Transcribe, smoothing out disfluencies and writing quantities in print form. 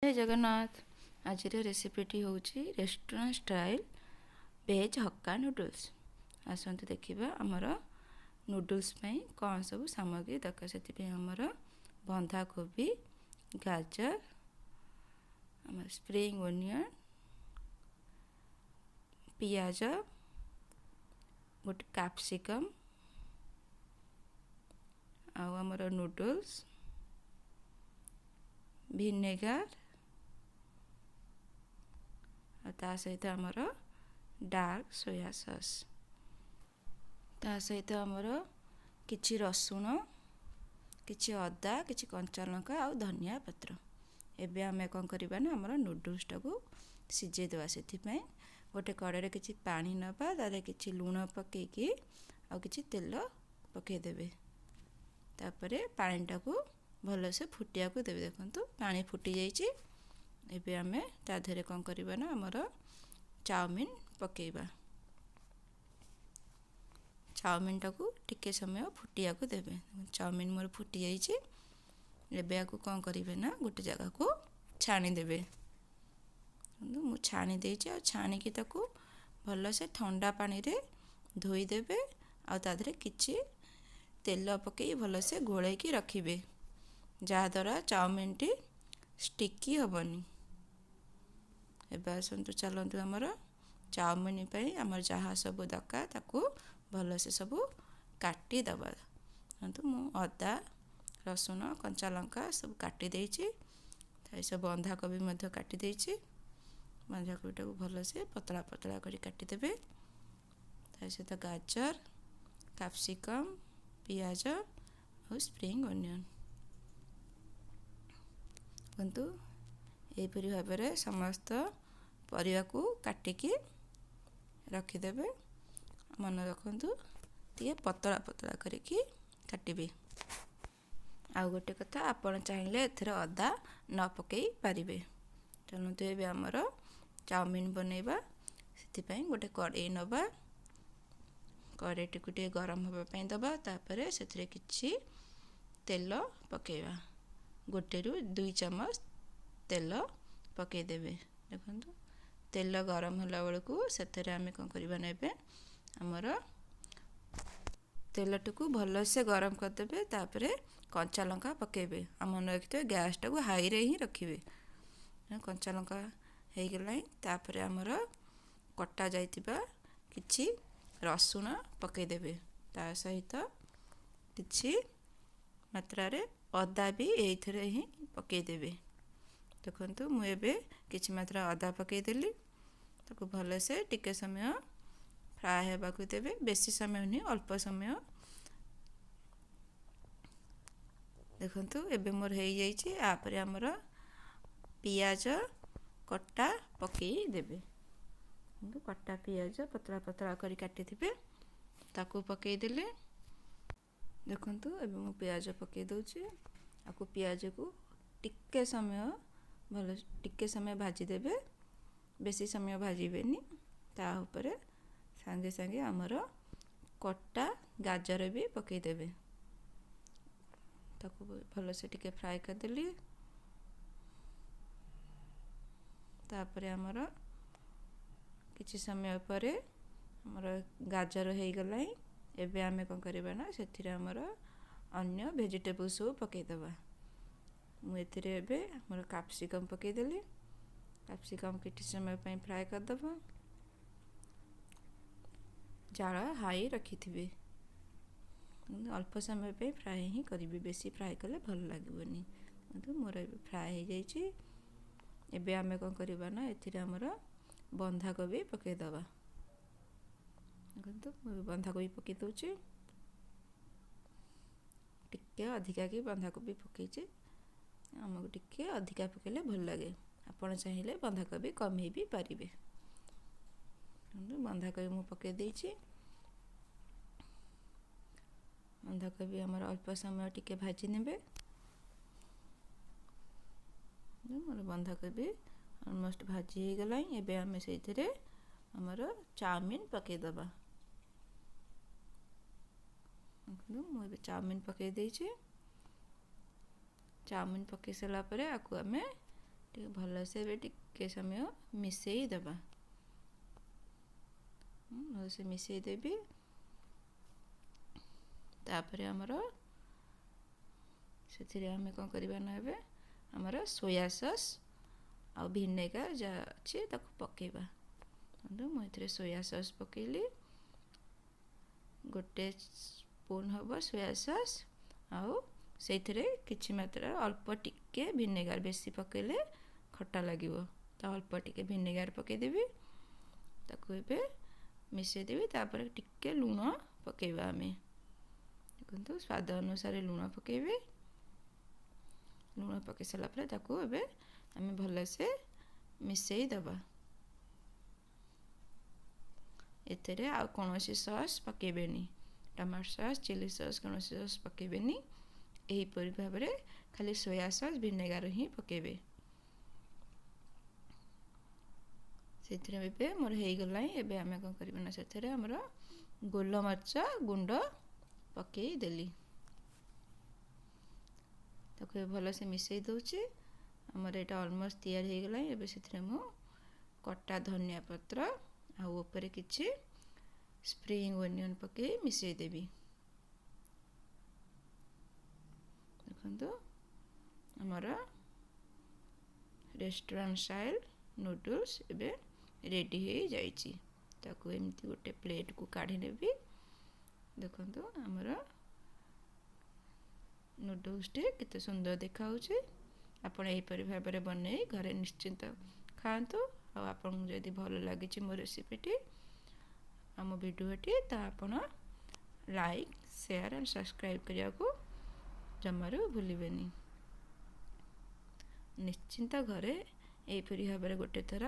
जय जगन्नाथ। आज रेसिपीटी हूँ restaurant style veg hakka noodles. आसतु देखा आमर नूडल्स कौन सब सामग्री दरकार। से आमर बंधाकोबी, गाजर, स्प्रिंग ओनियन, पियाज, गोटे कैप्सिकम, आमर नूडल्स, विनेगार, ता सहित आमर डार्क सोया सॉस, ता सहित आमर किछि रसुण, किछि अदा, किछि कंचा लंका आ धनिया पत्र। एबे आमे कौन करबा ना आमर नूडल्स टाको सिझे देवा। से गोटे कड़े किछि पानी नबा, तारे किछि लूण पकेकी आ किछि तेल पकेदेबे। तापरे पानी टाको भल से फुटिया को देबे। देखंतु पानी फुटी जाइछि। एबे आमे ता धरे कौन करबा ना आमर चाउमिन पकेबा। चाउमिन टाको टिके समय फुटिया को देबे। चाउमिन मोर फुटी जाइछि। एबे आको कौन करिवे ना गोटे जगह को छाणी देबे। मु छाणी देइछि आ छाणी की ताको भल से ठंडा पानी रे धोई देबे। आ ता धरे किछि तेल पकई भल से गोळे की रखिबे, जहा द्वारा चाउमिन टी स्टिकी हबनी। एबे आसंतु चलंतु हमर चाउमिन पई हमर जहा सब दरकार ताको भल से सब काटी दबा। तो मु अदा, रसुण, कंचा लंका सब काटी देइछि। ताई सब बंधाकोबी मध्य काटी देइछि। बंधाकोबी टाको भल से पतला पतला करी काटी देबे। ताई से तो गाजर, कैप्सिकम, पियाज और स्प्रिंग ओनियन। किंतु एपरी भाव में समस्त परिवा को काटिकी रखिदेबे। मन रखु टे पतला पतला करिकी काटिबे। आउ गोटे कथा, आपण चाहिए एथर अदा न पकई पारिबे। चलते ए आमर चाउमिन बनैबा। से गोटे कड़े नबा, कड़े टी टे गरम होगापी दबा। तापर से किछि तेल पकेबा। गोटे रु 2 चम्मच तेल पकेदेबे। देखंतु तेल गरम होला बेलकु सेथरे आमे कोन करबा नेबे, हमर तेल टुकु भल से गरम कर देबे। तापर कंचा लंका पकेबे। मन रखिते गैस टाको हाई रे ही रखिबे। कंचा लंका हे गेलाई। तापर हमर कटा जाइतिबा किछि रसुण पकेदेबे। ता सहित किछि मात्रा रे अदा भी एथरे ही पकेदेबे। देखंतु मु एबे किछि मात्रा अदा पकेदेली। ताको भल से टिके समय फ्राई हेबा को देबे। बेसी समय नहीं, अल्प समय। देखंतु एबे मोर हे जाइछि। आपरे हमर पियाज कट्टा पकेई देबे। कट्टा पियाज पतला पतला करी काटी थिबे, ताको पकेई देले। देखंतु एबे मु पियाज पकेई दउछि। आको पियाज को टिके समय भल टिके समय भाजी देबे। बेसी समय भाजीबेनी। ता ऊपर संगे संगे हमर कट्टा गाजर भी पकेई देबे। ताको भल से टिके फ्राई कर देली। तापरे हमर किछि समय परे हमर गाजर हे गलाई। एबे आमे कोन करबा ना सेथिरे हमर अन्य वेजिटेबल सब पकेई दबा। मु एथिरे एबे हमर कैप्सिकम पकेई देली। कैप्सिकम किछि समय पई फ्राई कर दबा। जारा हाई रखी थिबे। अल्प समय पे फ्राई ही करिबे। बेसी फ्राई कले भल लागबोनी। तो मोर एबे फ्राई हे जाइछि। एबे आमे कोन करबा ना एथिरे हमर बंधाकोबी पकेई दबा। देखंतु बंधाकोबी पकेई दउछि। टिके अधिका की बंधाकोबी पकेइछि। हमको टिके अधिका पकेले भल लागे। आपण चाहिए बंधाकोबी कम ही भी पारिबे। बंधाकोबी मु पकेई देइछि। बंधाकोबी हमर अल्प समय टिके भाजी नेबे। मोर बंधाकोबी ऑलमोस्ट भाजी हे गलाई। एबे हमें सेथिरे हमर चाउमिन पकेई दबा। मु एबे चाउमिन पकेई देइछि। चाउमिन पकेई सला परे आकु हमें ଟିକେ ଭଲସେ ଏବେ ଟିକେ ସମୟ ମିଶେଇ ଦେବା। ଭଲସେ ମିଶେଇ ଦେବି। ତାପରେ ଆମର ସେଥିରେ ଆମେ କ'ଣ କରିବା ନା ଏବେ ଆମର ସୋୟା ସସ୍ ଆଉ ଭିନେଗାର ଯାହା ଅଛି ତାକୁ ପକାଇବା। ମୁଁ ଏଥିରେ ସୋୟା ସସ୍ ପକାଇଲି, ଗୋଟେ ସ୍ପୁନ୍ ହେବ ସୋୟା ସସ୍, ଆଉ ସେଇଥିରେ କିଛି ମାତ୍ରାରେ ଅଳ୍ପ ଟିକେ ଭିନେଗାର, ବେଶୀ ପକାଇଲେ ଖଟା ଲାଗିବ, ତ ଅଳ୍ପ ଟିକେ ଭିନେଗାର ପକାଇଦେବି। ତାକୁ ଏବେ ମିଶାଇଦେବି। ତାପରେ ଟିକେ ଲୁଣ ପକାଇବା ଆମେ। ଦେଖନ୍ତୁ ସ୍ୱାଦ ଅନୁସାରେ ଲୁଣ ପକାଇବେ। ଲୁଣ ପକାଇ ସାରିଲା ପରେ ତାକୁ ଏବେ ଆମେ ଭଲସେ ମିଶାଇ ଦେବା। ଏଥିରେ ଆଉ କୌଣସି ସସ୍ ପକାଇବେନି, ଟମାଟୋ ସସ୍, ଚିଲି ସସ୍ କୌଣସି ସସ୍ ପକାଇବେନି। ଏହିପରି ଭାବରେ ଖାଲି ସୋୟା ସସ୍, ଭିନେଗାର ହିଁ ପକାଇବେ। ସେଥିରେ ଏବେ ମୋର ହେଇଗଲାଣି। ଏବେ ଆମେ କ'ଣ କରିବା ନା ସେଥିରେ ଆମର ଗୋଲମରିଚ ଗୁଣ୍ଡ ପକାଇ ଦେଲି। ତାକୁ ଭଲସେ ମିଶାଇ ଦେଉଛି। ଆମର ଏଇଟା ଅଲମୋଷ୍ଟ ତିଆରି ହେଇଗଲାଣି। ଏବେ ସେଥିରେ ମୁଁ କଟା ଧନିଆ ପତ୍ର ଆଉ ଉପରେ କିଛି ସ୍ପ୍ରିଙ୍ଗ ଓନିଅନ୍ ପକାଇ ମିଶାଇ ଦେବି। ଦେଖନ୍ତୁ ଆମର ରେଷ୍ଟୁରାଣ୍ଟ ଷ୍ଟାଇଲ୍ ନୁଡଲ୍ସ ଏବେ ରେଡ଼ି ହେଇଯାଇଛି। ତାକୁ ଏମିତି ଗୋଟେ ପ୍ଲେଟ୍କୁ କାଢ଼ି ନେବି। ଦେଖନ୍ତୁ ଆମର ନୁଡଲ୍ସଟି କେତେ ସୁନ୍ଦର ଦେଖାହେଉଛି। ଆପଣ ଏହିପରି ଭାବରେ ବନେଇ ଘରେ ନିଶ୍ଚିନ୍ତ ଖାଆନ୍ତୁ। ଆଉ ଆପଣଙ୍କୁ ଯଦି ଭଲ ଲାଗିଛି ମୋ ରେସିପିଟି, ଆମ ଭିଡ଼ିଓଟି, ତ ଆପଣ ଲାଇକ୍, ସେୟାର ଆଣ୍ଡ ସବସ୍କ୍ରାଇବ୍ କରିବାକୁ ଜମାରୁ ଭୁଲିବେନି। ନିଶ୍ଚିନ୍ତ ଘରେ ଏହିପରି ଭାବରେ ଗୋଟେ ଥର